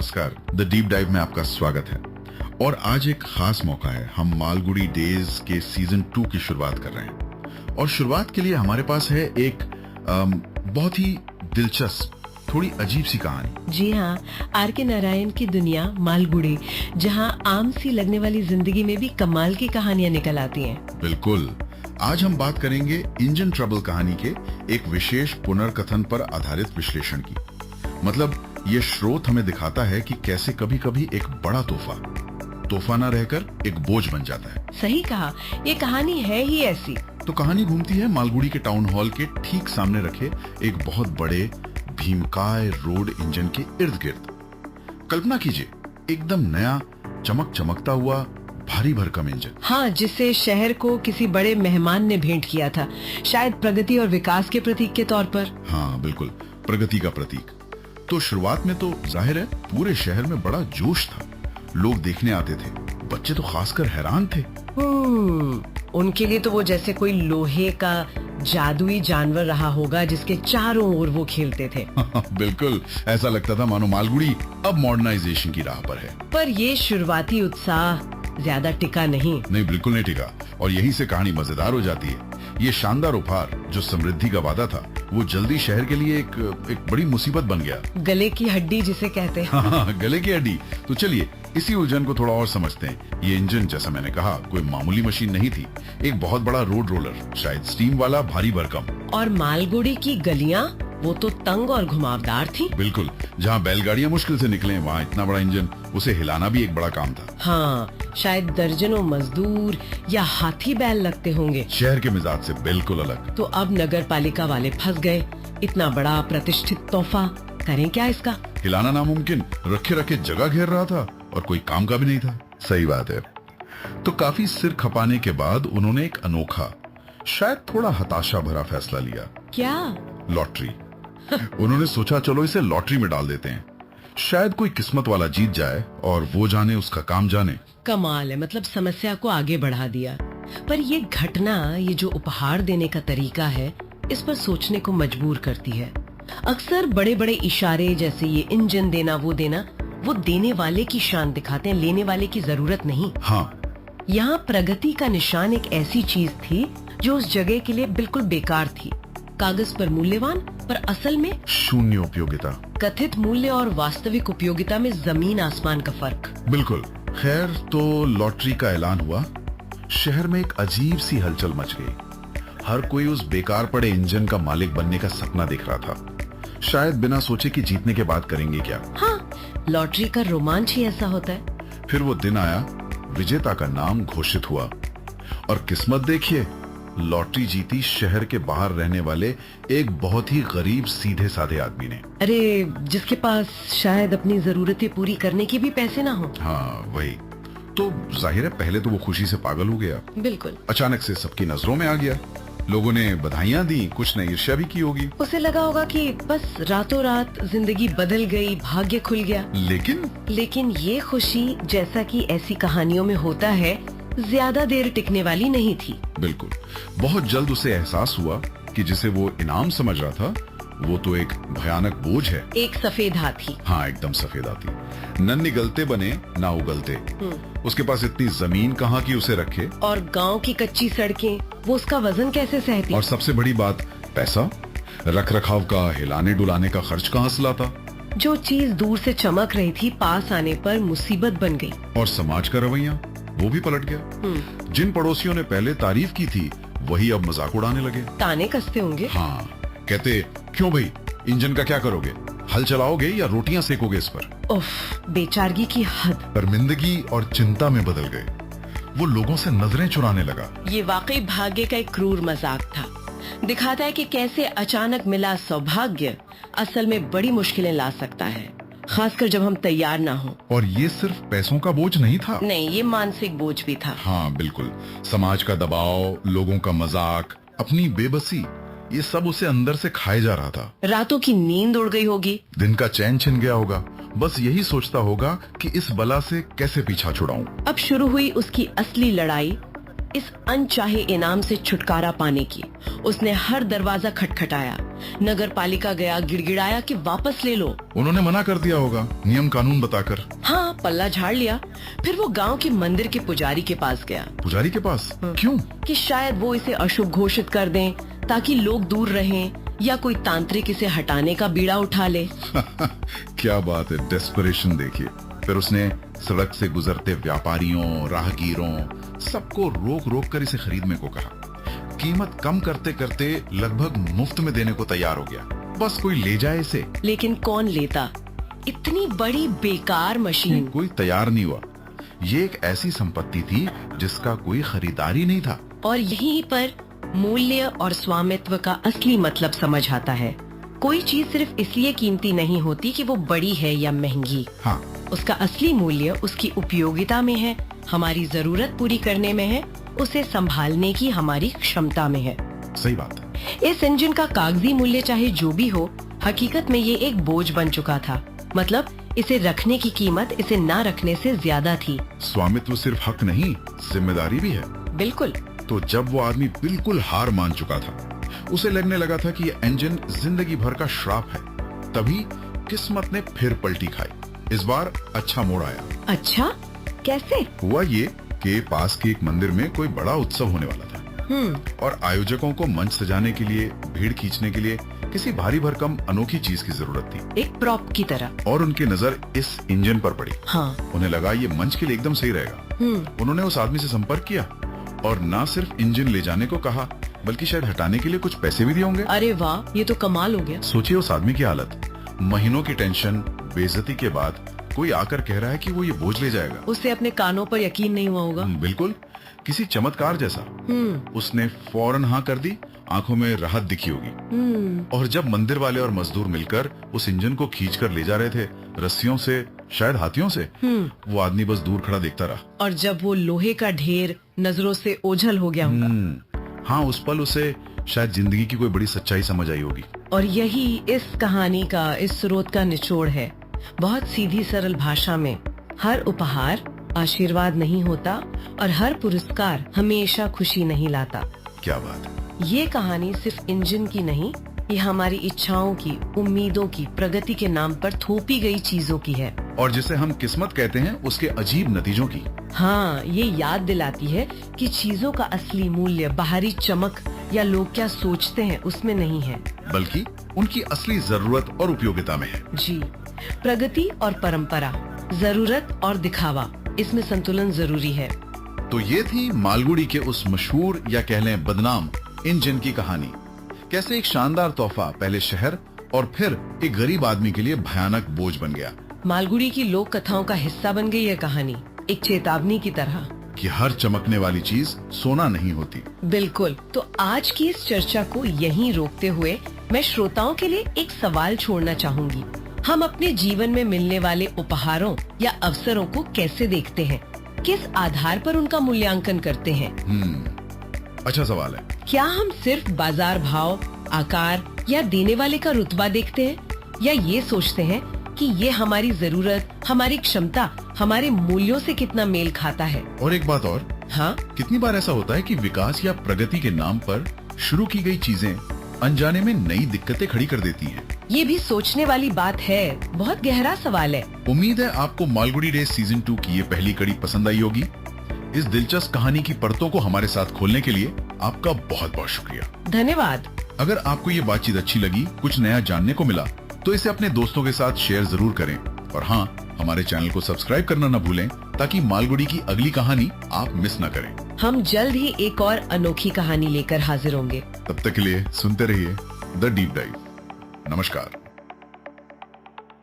नमस्कार। The deep dive में आपका स्वागत है और आज एक खास मौका है। हम मालगुडी डेज के सीजन 2 की शुरुआत कर रहे हैं और शुरुआत के लिए हमारे पास है एक बहुत ही दिलचस्प, थोड़ी अजीब सी कहानी। जी हाँ, आर के नारायण की दुनिया मालगुडी, जहाँ आम सी लगने वाली जिंदगी में भी कमाल की कहानियाँ निकल आती हैं। बिल्कुल। आज हम बात करेंगे इंजन ट्रबल कहानी के एक विशेष पुनर्कथन पर आधारित विश्लेषण की। मतलब ये स्रोत हमें दिखाता है कि कैसे कभी-कभी एक बड़ा तोहफा न रहकर एक बोझ बन जाता है। सही कहा, ये कहानी है ही ऐसी। तो कहानी घूमती है मालगुडी के टाउन हॉल के ठीक सामने रखे एक बहुत बड़े भीमकाय रोड इंजन के इर्द गिर्द। कल्पना कीजिए, एकदम नया चमकता हुआ भारी भरकम इंजन। हाँ, जिसे शहर को किसी बड़े मेहमान ने भेंट किया था, शायद प्रगति और विकास के प्रतीक के तौर पर। हाँ बिल्कुल, प्रगति का प्रतीक। तो शुरुआत में तो जाहिर है पूरे शहर में बड़ा जोश था। लोग देखने आते थे, बच्चे तो खासकर हैरान थे। उनके लिए तो वो जैसे कोई लोहे का जादुई जानवर रहा होगा जिसके चारों ओर वो खेलते थे। बिल्कुल, ऐसा लगता था मानो मालगुडी अब मॉडर्नाइजेशन की राह पर है। पर ये शुरुआती उत्साह ज्यादा टिका नहीं। बिल्कुल नहीं टिका और यहीं से कहानी मजेदार हो जाती है। ये शानदार उपहार जो समृद्धि का वादा था, वो जल्दी शहर के लिए एक बड़ी मुसीबत बन गया। गले की हड्डी जिसे कहते हैं। हाँ, गले की हड्डी। तो चलिए इसी उलझन को थोड़ा और समझते हैं। ये इंजन, जैसा मैंने कहा, कोई मामूली मशीन नहीं थी। एक बहुत बड़ा रोड रोलर, शायद स्टीम वाला, भारी भरकम। और मालगुडी की गलियां, वो तो तंग और घुमावदार थी। बिल्कुल, जहाँ बैलगाड़ियाँ मुश्किल से निकले, वहाँ इतना बड़ा इंजन, उसे हिलाना भी एक बड़ा काम था। हाँ, शायद दर्जनों मजदूर या हाथी बैल लगते होंगे। शहर के मिजाज से बिल्कुल अलग। तो अब नगर पालिका वाले फंस गए। इतना बड़ा प्रतिष्ठित तोहफा, करें क्या इसका? हिलाना नामुमकिन, रखे रखे जगह घेर रहा था और कोई काम का भी नहीं था। सही बात है। तो काफी सिर खपाने के बाद उन्होंने एक अनोखा, शायद थोड़ा हताशा भरा फैसला लिया। क्या? लॉटरी। उन्होंने सोचा चलो इसे लॉटरी में डाल देते हैं, शायद कोई किस्मत वाला जीत जाए और वो जाने उसका काम जाने। कमाल है, मतलब समस्या को आगे बढ़ा दिया। पर ये घटना, ये जो उपहार देने का तरीका है, इस पर सोचने को मजबूर करती है। अक्सर बड़े बड़े इशारे, जैसे ये इंजन देना वो देना, वो देने वाले की शान दिखाते हैं, लेने वाले की जरूरत नहीं। हाँ, यहाँ प्रगति का निशान एक ऐसी चीज थी जो उस जगह के लिए बिल्कुल बेकार थी। कागज पर मूल्यवान, पर असल में शून्य उपयोगिता। कथित मूल्य और वास्तविक उपयोगिता में जमीन आसमान का फर्क। बिल्कुल। खैर, तो लॉटरी का ऐलान हुआ। शहर में एक अजीब सी हलचल मच गई। हर कोई उस बेकार पड़े इंजन का मालिक बनने का सपना देख रहा था, शायद बिना सोचे कि जीतने के बाद करेंगे क्या। हाँ, लॉटरी का रोमांच ही ऐसा होता है। फिर वो दिन आया, विजेता का नाम घोषित हुआ और किस्मत देखिए, लॉटरी जीती शहर के बाहर रहने वाले एक बहुत ही गरीब सीधे साधे आदमी ने। अरे, जिसके पास शायद अपनी जरूरतें पूरी करने के भी पैसे ना हो। हाँ वही। तो जाहिर है पहले तो वो खुशी से पागल हो गया। बिल्कुल। अचानक से सबकी नजरों में आ गया। लोगों ने बधाइयां दी, कुछ ने ईर्ष्या भी की होगी। उसे लगा होगा कि बस रातों रात जिंदगी बदल गई, भाग्य खुल गया। लेकिन ये खुशी, जैसा कि ऐसी कहानियों में होता है, ज्यादा देर टिकने वाली नहीं थी। बिल्कुल। बहुत जल्द उसे एहसास हुआ कि जिसे वो इनाम समझ रहा था, वो तो एक भयानक बोझ है। एक सफेद हाथी। हाँ, एकदम सफेद हाथी। न निगलते बने ना उगलते। उसके पास इतनी जमीन कहाँ की उसे रखे, और गांव की कच्ची सड़कें, वो उसका वजन कैसे सहती। और सबसे बड़ी बात, पैसा, रख रखाव का, हिलाने डुलाने का खर्च कहाँ से लाता। जो चीज दूर से चमक रही थी, पास आने पर मुसीबत बन गई। और समाज का रवैया, वो भी पलट गया। जिन पड़ोसियों ने पहले तारीफ की थी, वही अब मजाक उड़ाने लगे। ताने कसते होंगे। हाँ, कहते, क्यों भाई, इंजन का क्या करोगे, हल चलाओगे या रोटियां सेकोगे इस पर। उफ, बेचारगी की हद। शर्मिंदगी और चिंता में बदल गए। वो लोगों से नजरें चुराने लगा। ये वाकई भाग्य का एक क्रूर मजाक था। दिखाता है कि कैसे अचानक मिला सौभाग्य असल में बड़ी मुश्किलें ला सकता है, खासकर जब हम तैयार ना हो। और ये सिर्फ पैसों का बोझ नहीं था। नहीं, ये मानसिक बोझ भी था। हाँ बिल्कुल। समाज का दबाव, लोगों का मजाक, अपनी बेबसी, ये सब उसे अंदर से खाए जा रहा था। रातों की नींद उड़ गई होगी, दिन का चैन छिन गया होगा। बस यही सोचता होगा कि इस बला से कैसे पीछा छुड़ाऊं। अब शुरू हुई उसकी असली लड़ाई, इस अनचाहे इनाम से छुटकारा पाने की। उसने हर दरवाजा खटखटाया, नगर पालिका गया, गिड़गिड़ाया कि वापस ले लो। उन्होंने मना कर दिया होगा, नियम कानून बताकर। हाँ, पल्ला झाड़ लिया। फिर वो गांव के मंदिर के पुजारी के पास गया। पुजारी के पास? क्यों? कि शायद वो इसे अशुभ घोषित कर दें ताकि लोग दूर रहें, या कोई तांत्रिक इसे हटाने का बीड़ा उठा ले। क्या बात है, डेस्परेशन देखिए। फिर उसने सड़क से गुजरते व्यापारियों, राहगीरों, सबको रोक रोक कर इसे खरीदने को कहा। कीमत कम करते करते लगभग मुफ्त में देने को तैयार हो गया, बस कोई ले जाए इसे। लेकिन कौन लेता? इतनी बड़ी बेकार मशीन। कोई तैयार नहीं हुआ। ये एक ऐसी संपत्ति थी जिसका कोई खरीदार ही नहीं था। और यहीं पर मूल्य और स्वामित्व का असली मतलब समझ आता है। कोई चीज सिर्फ इसलिए कीमती नहीं होती कि वो बड़ी है या महंगी। हाँ, उसका असली मूल्य उसकी उपयोगिता में है, हमारी जरूरत पूरी करने में है, उसे संभालने की हमारी क्षमता में है। सही बात है। इस इंजन का कागजी मूल्य चाहे जो भी हो, हकीकत में ये एक बोझ बन चुका था। मतलब इसे रखने की कीमत इसे ना रखने से ज्यादा थी। स्वामित्व सिर्फ हक नहीं, जिम्मेदारी भी है। बिल्कुल। तो जब वो आदमी बिल्कुल हार मान चुका था, उसे लगने लगा था कि ये इंजन जिंदगी भर का श्राप है, तभी किस्मत ने फिर पलटी खाई। इस बार अच्छा मोड़ आया। अच्छा, कैसे? हुआ ये कि पास के एक मंदिर में कोई बड़ा उत्सव होने वाला था और आयोजकों को मंच सजाने के लिए, भीड़ खींचने के लिए किसी भारी भरकम अनोखी चीज की जरूरत थी, एक प्रॉप की तरह। और उनकी नजर इस इंजन पर पड़ी। हाँ। उन्हें लगा ये मंच के लिए एकदम सही रहेगा। उन्होंने उस आदमी से संपर्क किया और न सिर्फ इंजन ले जाने को कहा, बल्कि शायद हटाने के लिए कुछ पैसे भी दिए होंगे। अरे वाह, ये तो कमाल हो गया। सोचिए उस आदमी की हालत। महीनों की टेंशन, बेइज्जती के बाद कोई आकर कह रहा है कि वो ये बोझ ले जाएगा। उसे अपने कानों पर यकीन नहीं हुआ होगा। बिल्कुल, किसी चमत्कार जैसा। उसने फौरन हाँ कर दी, आंखों में राहत दिखी होगी। और जब मंदिर वाले और मजदूर मिलकर उस इंजन को खींचकर ले जा रहे थे, रस्सियों से, शायद हाथियों से, वो आदमी बस दूर खड़ा देखता रहा। और जब वो लोहे का ढेर नजरों से ओझल हो गया होगा। हाँ, उस पल उसे शायद जिंदगी की कोई बड़ी सच्चाई समझ आई होगी। और यही इस कहानी का, इस स्रोत का निचोड़ है। बहुत सीधी सरल भाषा में, हर उपहार आशीर्वाद नहीं होता और हर पुरस्कार हमेशा खुशी नहीं लाता। क्या बात है। ये कहानी सिर्फ इंजन की नहीं, ये हमारी इच्छाओं की, उम्मीदों की, प्रगति के नाम पर थोपी गई चीजों की है। और जिसे हम किस्मत कहते हैं, उसके अजीब नतीजों की। हाँ, ये याद दिलाती है कि चीजों का असली मूल्य बाहरी चमक या लोग क्या सोचते हैं उसमें नहीं है, बल्कि उनकी असली जरूरत और उपयोगिता में है। जी, प्रगति और परंपरा, जरूरत और दिखावा, इसमें संतुलन जरूरी है। तो ये थी मालगुडी के उस मशहूर या कह लें बदनाम इंजन की कहानी। कैसे एक शानदार तोहफा पहले शहर और फिर एक गरीब आदमी के लिए भयानक बोझ बन गया। मालगुडी की लोक कथाओं का हिस्सा बन गई यह कहानी, एक चेतावनी की तरह कि हर चमकने वाली चीज सोना नहीं होती। बिल्कुल। तो आज की इस चर्चा को यहीं रोकते हुए मैं श्रोताओं के लिए एक सवाल छोड़ना चाहूंगी। हम अपने जीवन में मिलने वाले उपहारों या अवसरों को कैसे देखते हैं? किस आधार पर उनका मूल्यांकन करते हैं? अच्छा सवाल है। क्या हम सिर्फ बाजार भाव, आकार या देने वाले का रुतबा देखते हैं, या ये सोचते हैं कि ये हमारी जरूरत, हमारी क्षमता, हमारे मूल्यों से कितना मेल खाता है? और एक बात और, हाँ, कितनी बार ऐसा होता है कि विकास या प्रगति के नाम पर शुरू की गई चीजें अनजाने में नई दिक्कतें खड़ी कर देती हैं। ये भी सोचने वाली बात है। बहुत गहरा सवाल है। उम्मीद है आपको मालगुडी डेज सीजन 2 की ये पहली कड़ी पसंद आई होगी। इस दिलचस्प कहानी की परतों को हमारे साथ खोलने के लिए आपका बहुत बहुत शुक्रिया। धन्यवाद। अगर आपको ये बातचीत अच्छी लगी, कुछ नया जानने को मिला, तो इसे अपने दोस्तों के साथ शेयर जरूर करें। और हाँ, हमारे चैनल को सब्सक्राइब करना न भूलें, ताकि मालगुडी की अगली कहानी आप मिस न करें। हम जल्द ही एक और अनोखी कहानी लेकर हाजिर होंगे। तब तक के लिए सुनते रहिए द डीप डाइव। नमस्कार।